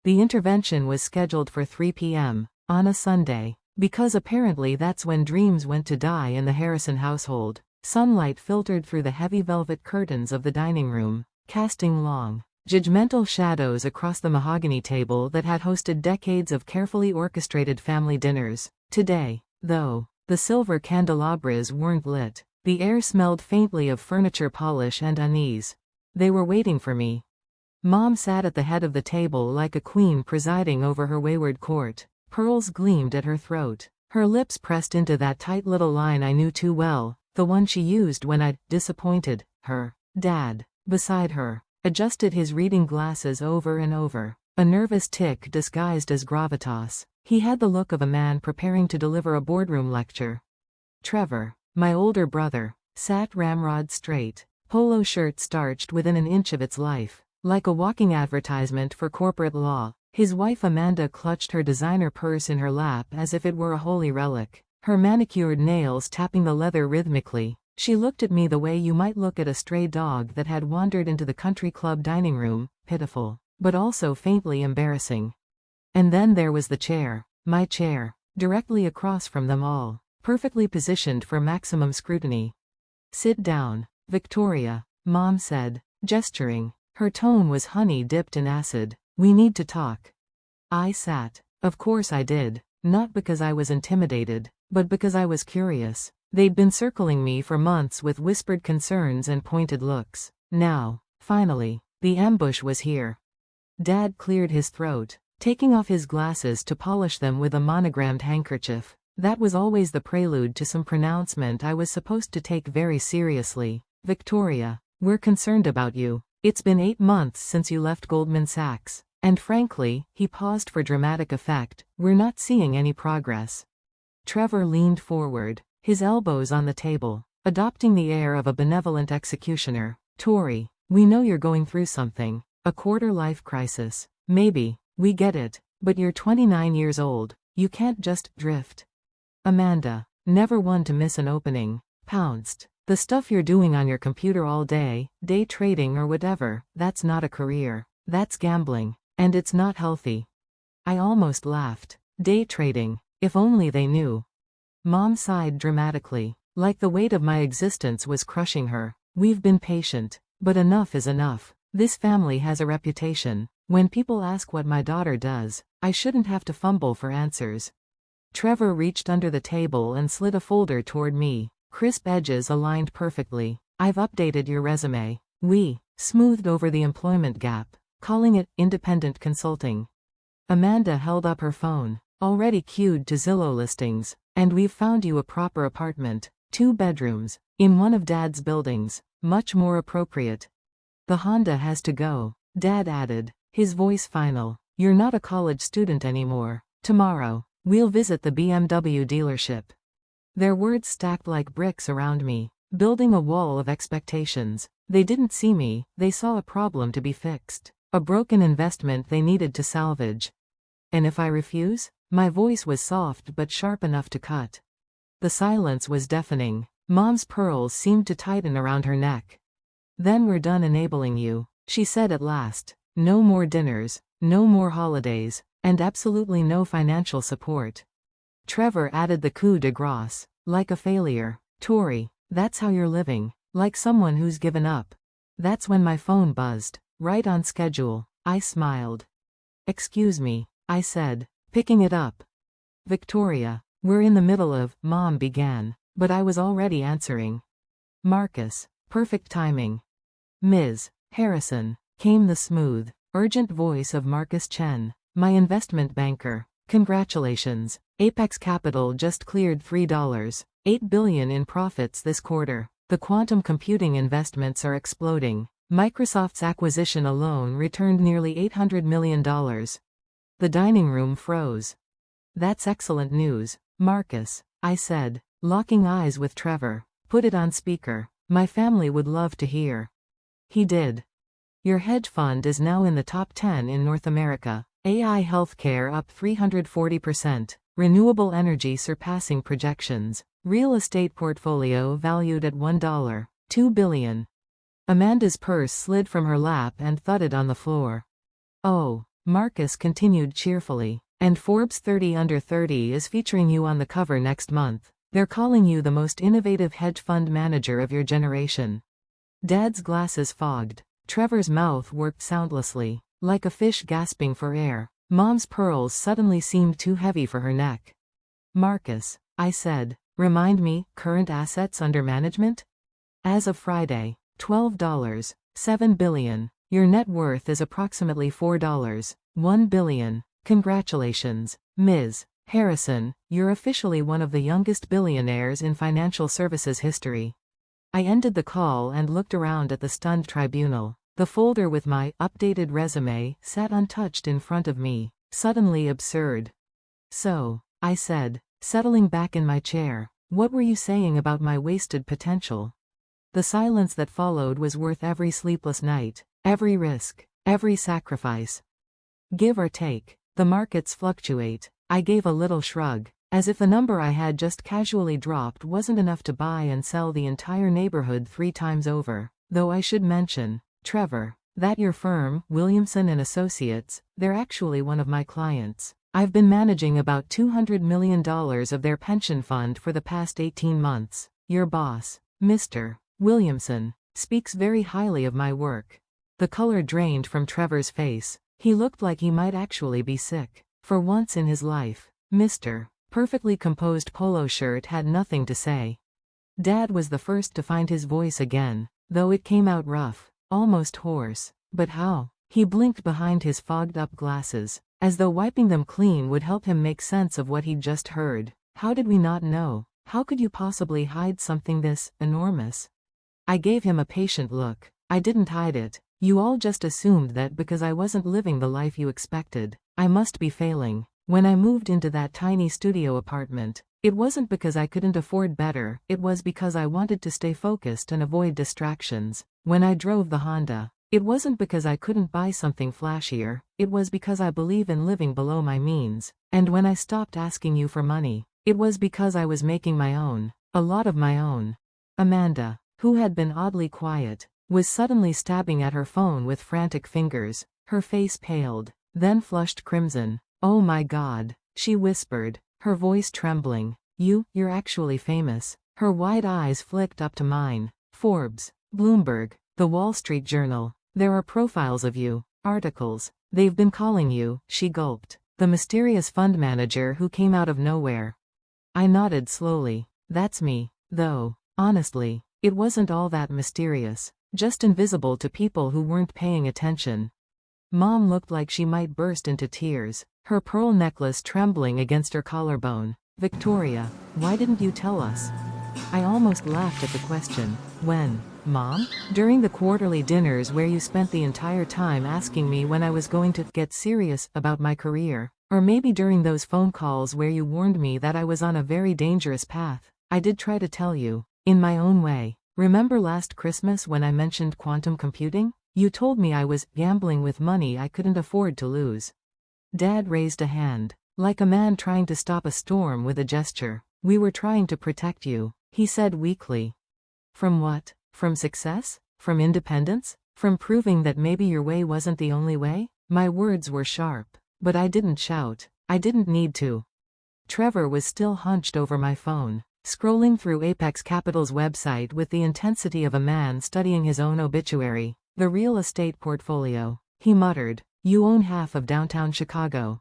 The intervention was scheduled for 3 p.m. on a Sunday, because apparently that's when dreams went to die in the Harrison household. Sunlight filtered through the heavy velvet curtains of the dining room, casting long, judgmental shadows across the mahogany table that had hosted decades of carefully orchestrated family dinners. Today, though, the silver candelabras weren't lit. The air smelled faintly of furniture polish and unease. They were waiting for me. Mom sat at the head of the table like a queen presiding over her wayward court. Pearls gleamed at her throat. Her lips pressed into that tight little line I knew too well, the one she used when I'd disappointed her. Dad, beside her, adjusted his reading glasses over and over, a nervous tic disguised as gravitas. He had the look of a man preparing to deliver a boardroom lecture. Trevor, my older brother, sat ramrod straight, polo shirt starched within an inch of its life, like a walking advertisement for corporate law. His wife Amanda clutched her designer purse in her lap as if it were a holy relic, her manicured nails tapping the leather rhythmically. She looked at me the way you might look at a stray dog that had wandered into the country club dining room, pitiful, but also faintly embarrassing. And then there was the chair, my chair, directly across from them all, perfectly positioned for maximum scrutiny. Sit down, Victoria, Mom said, gesturing. Her tone was honey dipped in acid. We need to talk. I sat. Of course I did, not because I was intimidated, but because I was curious. They'd been circling me for months with whispered concerns and pointed looks. Now, finally, the ambush was here. Dad cleared his throat, taking off his glasses to polish them with a monogrammed handkerchief. That was always the prelude to some pronouncement I was supposed to take very seriously. Victoria, we're concerned about you. It's been 8 months since you left Goldman Sachs. And frankly, he paused for dramatic effect, we're not seeing any progress. Trevor leaned forward, his elbows on the table, adopting the air of a benevolent executioner. Tori, we know you're going through something, a quarter-life crisis. Maybe, we get it, but you're 29 years old, you can't just drift. Amanda, never one to miss an opening, pounced. The stuff you're doing on your computer all day, day trading or whatever, that's not a career, that's gambling. And it's not healthy. I almost laughed. Day trading, if only they knew. Mom sighed dramatically, like the weight of my existence was crushing her. We've been patient, but enough is enough. This family has a reputation. When people ask what my daughter does, I shouldn't have to fumble for answers. Trevor reached under the table and slid a folder toward me, crisp edges aligned perfectly. I've updated your resume. We smoothed over the employment gap, calling it independent consulting. Amanda held up her phone, already queued to Zillow listings, and we've found you a proper apartment, 2 bedrooms, in one of Dad's buildings, much more appropriate. The Honda has to go, Dad added, his voice final. You're not a college student anymore. Tomorrow, we'll visit the BMW dealership. Their words stacked like bricks around me, building a wall of expectations. They didn't see me, they saw a problem to be fixed. A broken investment they needed to salvage. And if I refuse? My voice was soft but sharp enough to cut. The silence was deafening. Mom's pearls seemed to tighten around her neck. Then we're done enabling you, she said at last. No more dinners, no more holidays, and absolutely no financial support. Trevor added the coup de grace, like a failure. Tori, that's how you're living, like someone who's given up. That's when my phone buzzed. Right on schedule, I smiled. Excuse me, I said, picking it up. Victoria, we're in the middle of, Mom began, but I was already answering. Marcus, perfect timing. Ms. Harrison, came the smooth, urgent voice of Marcus Chen, my investment banker. Congratulations, Apex Capital just cleared $3.8 billion in profits this quarter. The quantum computing investments are exploding. Microsoft's acquisition alone returned nearly $800 million. The dining room froze. That's excellent news, Marcus, I said, locking eyes with Trevor. Put it on speaker. My family would love to hear. He did. Your hedge fund is now in the top 10 in North America. AI healthcare up 340%. Renewable energy surpassing projections. Real estate portfolio valued at $1.2 billion. Amanda's purse slid from her lap and thudded on the floor. Oh, Marcus continued cheerfully. And Forbes 30 Under 30 is featuring you on the cover next month. They're calling you the most innovative hedge fund manager of your generation. Dad's glasses fogged. Trevor's mouth worked soundlessly, like a fish gasping for air. Mom's pearls suddenly seemed too heavy for her neck. Marcus, I said, remind me, current assets under management? As of Friday, $12. 7 billion. Your net worth is approximately $4. 1 billion. Congratulations, Ms. Harrison, you're officially one of the youngest billionaires in financial services history. I ended the call and looked around at the stunned tribunal. The folder with my updated resume sat untouched in front of me, suddenly absurd. So, I said, settling back in my chair, what were you saying about my wasted potential? The silence that followed was worth every sleepless night, every risk, every sacrifice. Give or take, the markets fluctuate. I gave a little shrug, as if the number I had just casually dropped wasn't enough to buy and sell the entire neighborhood 3 times over. Though I should mention, Trevor, that your firm, Williamson & Associates, they're actually one of my clients. I've been managing about $200 million of their pension fund for the past 18 months. Your boss, Mr. Williamson, speaks very highly of my work. The color drained from Trevor's face. He looked like he might actually be sick. For once in his life, Mr. Perfectly composed polo shirt had nothing to say. Dad was the first to find his voice again, though it came out rough, almost hoarse. But how? He blinked behind his fogged-up glasses, as though wiping them clean would help him make sense of what he'd just heard. How did we not know? How could you possibly hide something this enormous? I gave him a patient look. I didn't hide it. You all just assumed that because I wasn't living the life you expected, I must be failing. When I moved into that tiny studio apartment, it wasn't because I couldn't afford better, it was because I wanted to stay focused and avoid distractions. When I drove the Honda, it wasn't because I couldn't buy something flashier, it was because I believe in living below my means. And when I stopped asking you for money, it was because I was making my own, a lot of my own. Amanda, who had been oddly quiet, was suddenly stabbing at her phone with frantic fingers. Her face paled, then flushed crimson. Oh my God, she whispered, her voice trembling. You're actually famous. Her wide eyes flicked up to mine. Forbes, Bloomberg, The Wall Street Journal. There are profiles of you, articles. They've been calling you, she gulped, the mysterious fund manager who came out of nowhere. I nodded slowly. That's me, though, honestly, it wasn't all that mysterious. Just invisible to people who weren't paying attention. Mom looked like she might burst into tears, her pearl necklace trembling against her collarbone. Victoria, why didn't you tell us? I almost laughed at the question. When, Mom? During the quarterly dinners where you spent the entire time asking me when I was going to get serious about my career. Or maybe during those phone calls where you warned me that I was on a very dangerous path. I did try to tell you, in my own way. Remember last Christmas when I mentioned quantum computing? You told me I was gambling with money I couldn't afford to lose. Dad raised a hand, like a man trying to stop a storm with a gesture. We were trying to protect you, he said weakly. From what? From success? From independence? From proving that maybe your way wasn't the only way? My words were sharp, but I didn't shout. I didn't need to. Trevor was still hunched over my phone, scrolling through Apex Capital's website with the intensity of a man studying his own obituary. The real estate portfolio, he muttered. You own half of downtown Chicago.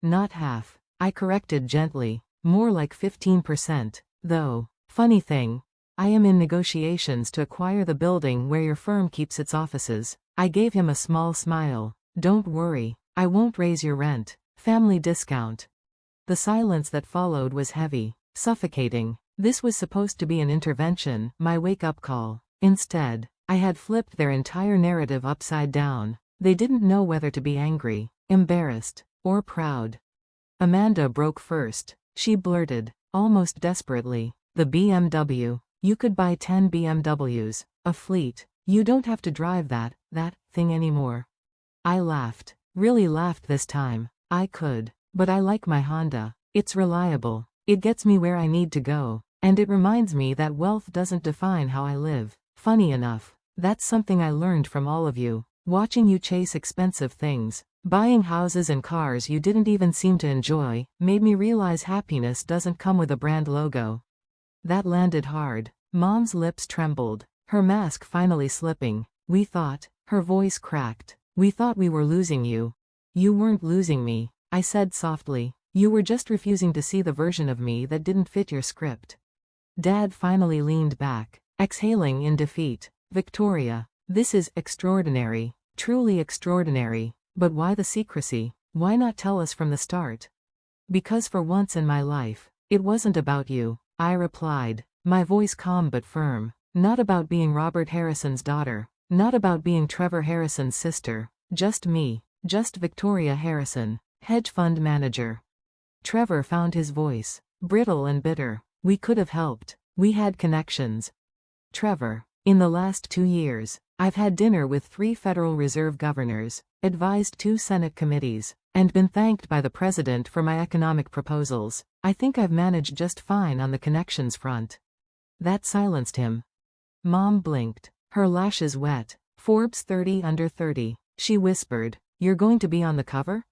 Not half, I corrected gently. More like 15%, though. Funny thing, I am in negotiations to acquire the building where your firm keeps its offices. I gave him a small smile. Don't worry, I won't raise your rent. Family discount. The silence that followed was heavy, suffocating. This was supposed to be an intervention, my wake-up call. Instead, I had flipped their entire narrative upside down. They didn't know whether to be angry, embarrassed, or proud. Amanda broke first. She blurted, almost desperately, the BMW. You could buy 10 BMWs, a fleet. You don't have to drive that thing anymore. I laughed, really laughed this time. I could, but I like my Honda. It's reliable. It gets me where I need to go, and it reminds me that wealth doesn't define how I live. Funny enough, that's something I learned from all of you. Watching you chase expensive things, Buying houses and cars you didn't even seem to enjoy made me realize happiness doesn't come with a brand logo. That landed hard. Mom's lips trembled, her mask finally slipping. We thought, her voice cracked. We thought we were losing you. You weren't losing me, I said softly. You were just refusing to see the version of me that didn't fit your script. Dad finally leaned back, exhaling in defeat. Victoria, this is extraordinary, truly extraordinary. But why the secrecy? Why not tell us from the start? Because for once in my life, it wasn't about you, I replied, my voice calm but firm. Not about being Robert Harrison's daughter. Not about being Trevor Harrison's sister. Just me. Just Victoria Harrison, hedge fund manager. Trevor found his voice, brittle and bitter. We could have helped. We had connections. Trevor, in the last 2 years, I've had dinner with 3 Federal Reserve governors, advised 2 Senate committees, and been thanked by the president for my economic proposals. I think I've managed just fine on the connections front. That silenced him. Mom blinked, her lashes wet. Forbes 30 under 30, she whispered. You're going to be on the cover?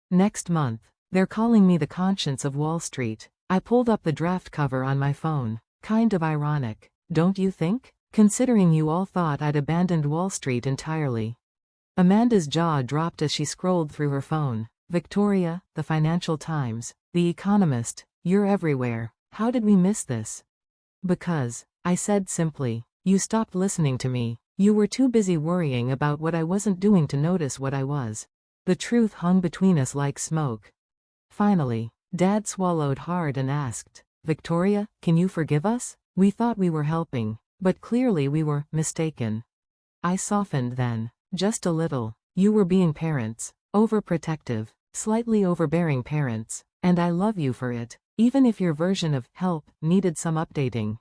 Next month. They're calling me the conscience of Wall Street. I pulled up the draft cover on my phone. Kind of ironic, don't you think? Considering you all thought I'd abandoned Wall Street entirely. Amanda's jaw dropped as she scrolled through her phone. Victoria, the Financial Times, The Economist, you're everywhere. How did we miss this? Because, I said simply, you stopped listening to me. You were too busy worrying about what I wasn't doing to notice what I was. The truth hung between us like smoke. Finally, Dad swallowed hard and asked, Victoria, can you forgive us? We thought we were helping, but clearly we were mistaken. I softened then, just a little. You were being parents, overprotective, slightly overbearing parents, and I love you for it, even if your version of help needed some updating.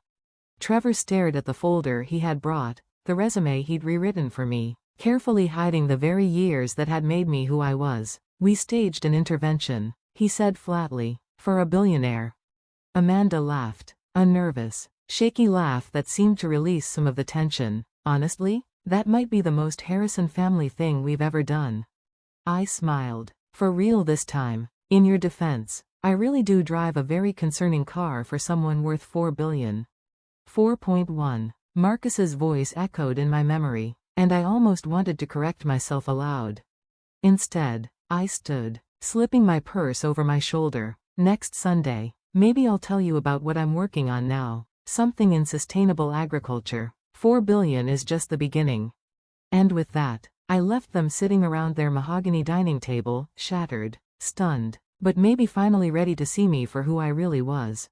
Trevor stared at the folder he had brought, the resume he'd rewritten for me, carefully hiding the very years that had made me who I was. We staged an intervention, he said flatly, for a billionaire. Amanda laughed, a nervous, shaky laugh that seemed to release some of the tension. Honestly, that might be the most Harrison family thing we've ever done. I smiled. For real this time. In your defense, I really do drive a very concerning car for someone worth $4 billion. 4.1. Marcus's voice echoed in my memory, and I almost wanted to correct myself aloud. Instead, I stood, slipping my purse over my shoulder. Next Sunday, maybe I'll tell you about what I'm working on now. Something in sustainable agriculture. $4 billion is just the beginning. And with that, I left them sitting around their mahogany dining table, shattered, stunned, but maybe finally ready to see me for who I really was.